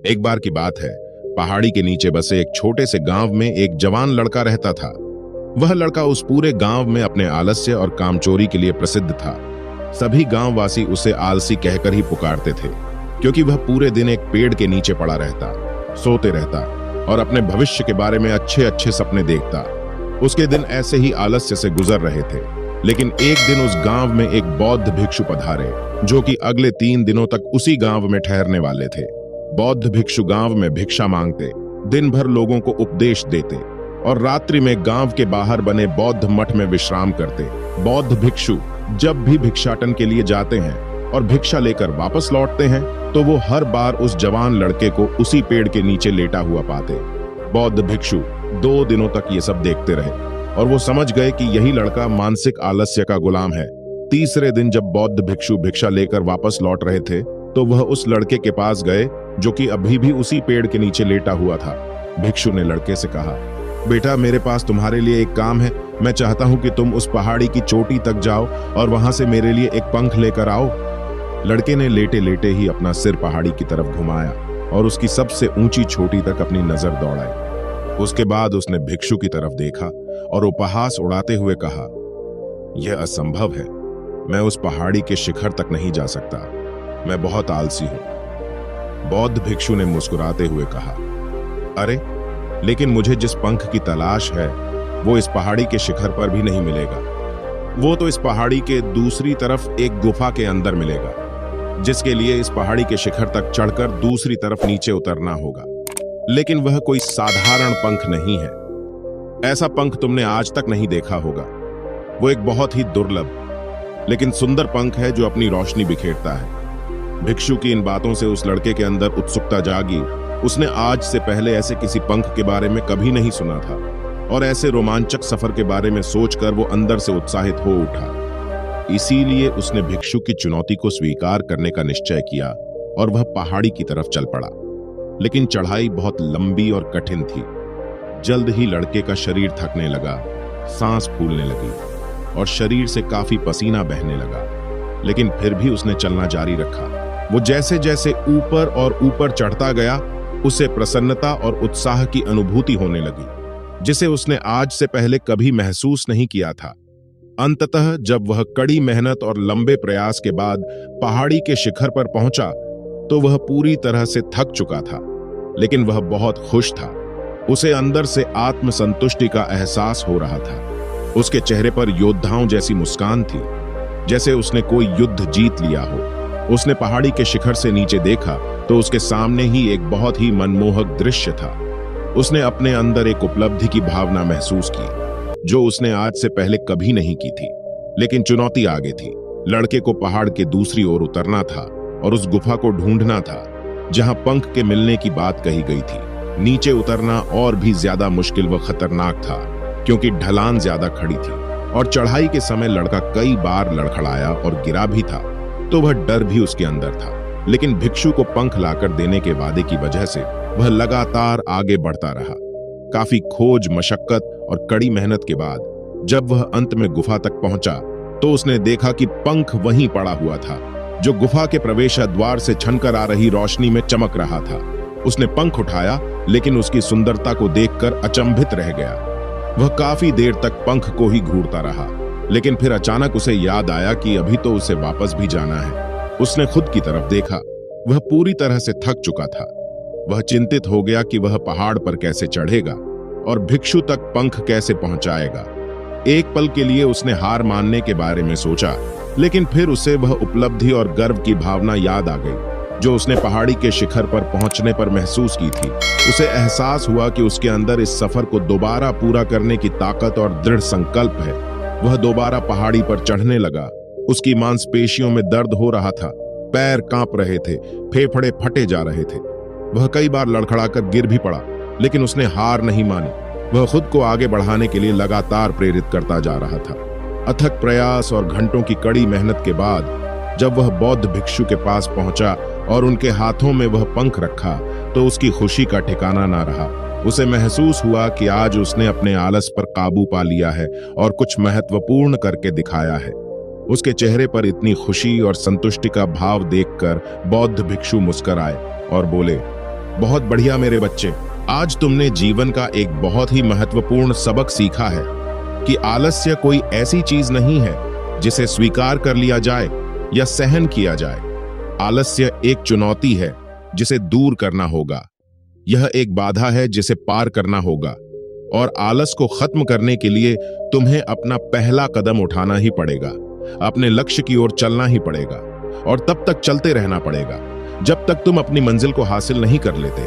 एक बार की बात है, पहाड़ी के नीचे बसे एक छोटे से गांव में एक जवान लड़का रहता था। वह लड़का उस पूरे गांव में अपने आलस्य और कामचोरी के लिए प्रसिद्ध था। सभी गांववासी उसे आलसी कहकर ही पुकारते थे, क्योंकि वह पूरे दिन एक पेड़ के नीचे पड़ा रहता, सोते रहता और अपने भविष्य के बारे में अच्छे अच्छे सपने देखता। उसके दिन ऐसे ही आलस्य से गुजर रहे थे, लेकिन एक दिन उस गांव में एक बौद्ध भिक्षु पधारे, जो कि अगले 3 दिनों तक उसी गांव में ठहरने वाले थे। बौद्ध भिक्षु गांव में भिक्षा मांगते, दिन भर लोगों को उपदेश देते और रात्रि में गांव के बाहर बने बौद्ध मठ में विश्राम करते। बौद्ध भिक्षु जब भी भिक्षाटन के लिए जाते हैं और भिक्षा लेकर वापस लौटते हैं, तो वो हर बार उस जवान लड़के को उसी पेड़ के नीचे लेटा हुआ पाते। बौद्ध भिक्षु 2 दिनों तक ये सब देखते रहे और वो समझ गए कि यही लड़का मानसिक आलस्य का गुलाम है। तीसरे दिन जब बौद्ध भिक्षु भिक्षा लेकर वापस लौट रहे थे, तो वह उस लड़के के पास गए जो कि अभी भी उसी पेड़ के नीचे लेटा हुआ था। भिक्षु ने लड़के से कहा, बेटा, मेरे पास तुम्हारे लिए एक काम है। मैं चाहता हूं कि तुम उस पहाड़ी की चोटी तक जाओ और वहां से मेरे लिए एक पंख लेकर आओ। लड़के ने लेटे लेटे ही अपना सिर पहाड़ी की तरफ घुमाया और उसकी सबसे ऊंची चोटी तक अपनी नजर दौड़ाई। उसके बाद उसने भिक्षु की तरफ देखा और उपहास उड़ाते हुए कहा, यह असंभव है। मैं उस पहाड़ी के शिखर तक नहीं जा सकता। मैं बहुत आलसी हूं। बौद्ध भिक्षु ने मुस्कुराते हुए कहा, अरे, लेकिन मुझे जिस पंख की तलाश है वो इस पहाड़ी के शिखर पर भी नहीं मिलेगा। वो तो इस पहाड़ी के दूसरी तरफ एक गुफा के अंदर मिलेगा, जिसके लिए इस पहाड़ी के शिखर तक चढ़कर दूसरी तरफ नीचे उतरना होगा। लेकिन वह कोई साधारण पंख नहीं है। ऐसा पंख तुमने आज तक नहीं देखा होगा। वो एक बहुत ही दुर्लभ लेकिन सुंदर पंख है जो अपनी रोशनी बिखेरता है। भिक्षु की इन बातों से उस लड़के के अंदर उत्सुकता जागी। उसने आज से पहले ऐसे किसी पंख के बारे में कभी नहीं सुना था और ऐसे रोमांचक सफर के बारे में सोचकर वो अंदर से उत्साहित हो उठा। इसीलिए उसने भिक्षु की चुनौती को स्वीकार करने का निश्चय किया और वह पहाड़ी की तरफ चल पड़ा। लेकिन चढ़ाई बहुत लंबी और कठिन थी। जल्द ही लड़के का शरीर थकने लगा, सांस फूलने लगी और शरीर से काफी पसीना बहने लगा। लेकिन फिर भी उसने चलना जारी रखा। वो जैसे जैसे ऊपर और ऊपर चढ़ता गया, उसे प्रसन्नता और उत्साह की अनुभूति होने लगी, जिसे उसने आज से पहले कभी महसूस नहीं किया था। अंततः जब वह कड़ी मेहनत और लंबे प्रयास के बाद पहाड़ी के शिखर पर पहुंचा, तो वह पूरी तरह से थक चुका था, लेकिन वह बहुत खुश था। उसे अंदर से आत्मसंतुष्टि का एहसास हो रहा था। उसके चेहरे पर योद्धाओं जैसी मुस्कान थी, जैसे उसने कोई युद्ध जीत लिया हो। उसने पहाड़ी के शिखर से नीचे देखा तो उसके सामने ही एक बहुत ही मनमोहक दृश्य था। उसने अपने अंदर एक उपलब्धि की भावना महसूस की, जो उसने आज से पहले कभी नहीं की थी। लेकिन चुनौती आगे थी। लड़के को पहाड़ के दूसरी ओर उतरना था और उस गुफा को ढूंढना था जहां पंख के मिलने की बात कही गई थी। नीचे उतरना और भी ज्यादा मुश्किल व खतरनाक था, क्योंकि ढलान ज्यादा खड़ी थी और चढ़ाई के समय लड़का कई बार लड़खड़ाया और गिरा भी था, तो वह डर भी उसके अंदर था। लेकिन भिक्षु को पंख लाकर देने के वादे की वजह से वह लगातार आगे बढ़ता रहा। काफी खोज, मशक्कत और कड़ी मेहनत के बाद जब वह अंत में गुफा तक पहुंचा, तो उसने देखा कि पंख वहीं पड़ा हुआ था, जो गुफा के प्रवेश द्वार से छनकर आ रही रोशनी में चमक रहा था। उसने पंख उठाया, लेकिन उसकी सुंदरता को देखकर अचंभित रह गया। वह काफी देर तक पंख को ही घूरता रहा, लेकिन फिर अचानक उसे याद आया कि अभी तो उसे वापस भी जाना है। उसने खुद की तरफ देखा। वह पूरी तरह से थक चुका था। वह चिंतित हो गया कि वह पहाड़ पर कैसे चढ़ेगा और भिक्षु तक पंख कैसे पहुंचाएगा। एक पल के लिए उसने हार मानने के बारे में सोचा, लेकिन फिर उसे वह उपलब्धि और गर्व की भावना याद आ गई जो उसने पहाड़ी के शिखर पर पहुंचने पर महसूस की थी। उसे एहसास हुआ कि उसके अंदर इस सफर को दोबारा पूरा करने की ताकत और दृढ़ संकल्प है। वह दोबारा पहाड़ी पर चढ़ने लगा। उसकी मांसपेशियों में दर्द हो रहा था, पैर कांप रहे थे, फेफड़े फटे जा रहे थे। वह कई बार लड़खड़ाकर गिर भी पड़ा, लेकिन उसने हार नहीं मानी। वह खुद को आगे बढ़ाने के लिए लगातार प्रेरित करता जा रहा था। अथक प्रयास और घंटों की कड़ी मेहनत के बाद जब वह बौद्ध भिक्षु के पास पहुंचा और उनके हाथों में वह पंख रखा, तो उसकी खुशी का ठिकाना ना रहा। उसे महसूस हुआ कि आज उसने अपने आलस पर काबू पा लिया है और कुछ महत्वपूर्ण करके दिखाया है। उसके चेहरे पर इतनी खुशी और संतुष्टि का भाव देखकर बौद्ध भिक्षु मुस्कुराए और बोले, बहुत बढ़िया मेरे बच्चे, आज तुमने जीवन का एक बहुत ही महत्वपूर्ण सबक सीखा है कि आलस्य कोई ऐसी चीज नहीं है जिसे स्वीकार कर लिया जाए या सहन किया जाए। आलस्य एक चुनौती है जिसे दूर करना होगा। यह एक बाधा है जिसे पार करना होगा और आलस को खत्म करने के लिए तुम्हें अपना पहला कदम उठाना ही पड़ेगा। अपने लक्ष्य की ओर चलना ही पड़ेगा और तब तक चलते रहना पड़ेगा जब तक तुम अपनी मंजिल को हासिल नहीं कर लेते।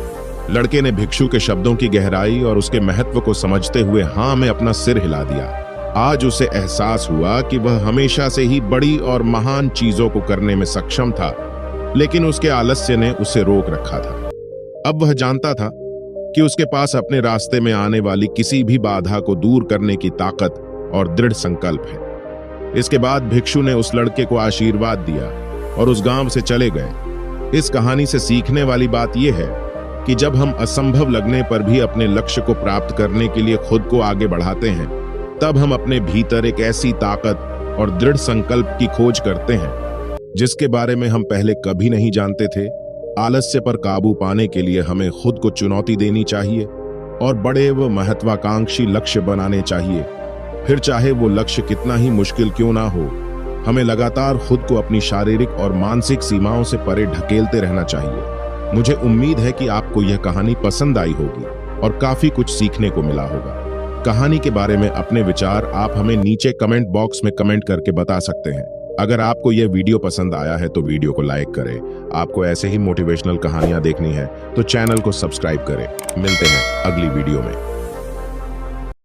लड़के ने भिक्षु के शब्दों की गहराई और उसके महत्व को समझते हुए हाँ में अपना सिर हिला दिया। आज उसे एहसास हुआ कि वह हमेशा से ही बड़ी और महान चीजों को करने में सक्षम था, लेकिन उसके आलस्य ने उसे रोक रखा था। अब वह जानता था कि उसके पास अपने रास्ते में आने वाली किसी भी बाधा को दूर करने की ताकत और दृढ़ संकल्प है। इसके बाद भिक्षु ने उस लड़के को आशीर्वाद दिया और उस गांव से चले गए। इस कहानी से सीखने वाली बात यह है कि जब हम असंभव लगने पर भी अपने लक्ष्य को प्राप्त करने के लिए खुद को आगे बढ़ाते हैं, तब हम अपने भीतर एक ऐसी ताकत और दृढ़ संकल्प की खोज करते हैं जिसके बारे में हम पहले कभी नहीं जानते थे। आलस्य पर काबू पाने के लिए हमें खुद को चुनौती देनी चाहिए और बड़े व महत्वाकांक्षी लक्ष्य बनाने चाहिए। फिर चाहे वो लक्ष्य कितना ही मुश्किल क्यों ना हो, हमें लगातार खुद को अपनी शारीरिक और मानसिक सीमाओं से परे ढकेलते रहना चाहिए। मुझे उम्मीद है कि आपको यह कहानी पसंद आई होगी और काफी कुछ सीखने को मिला होगा। कहानी के बारे में अपने विचार आप हमें नीचे कमेंट बॉक्स में कमेंट करके बता सकते हैं। अगर आपको यह वीडियो पसंद आया है तो वीडियो को लाइक करें। आपको ऐसे ही मोटिवेशनल कहानियां देखनी है तो चैनल को सब्सक्राइब करें। मिलते हैं अगली वीडियो में।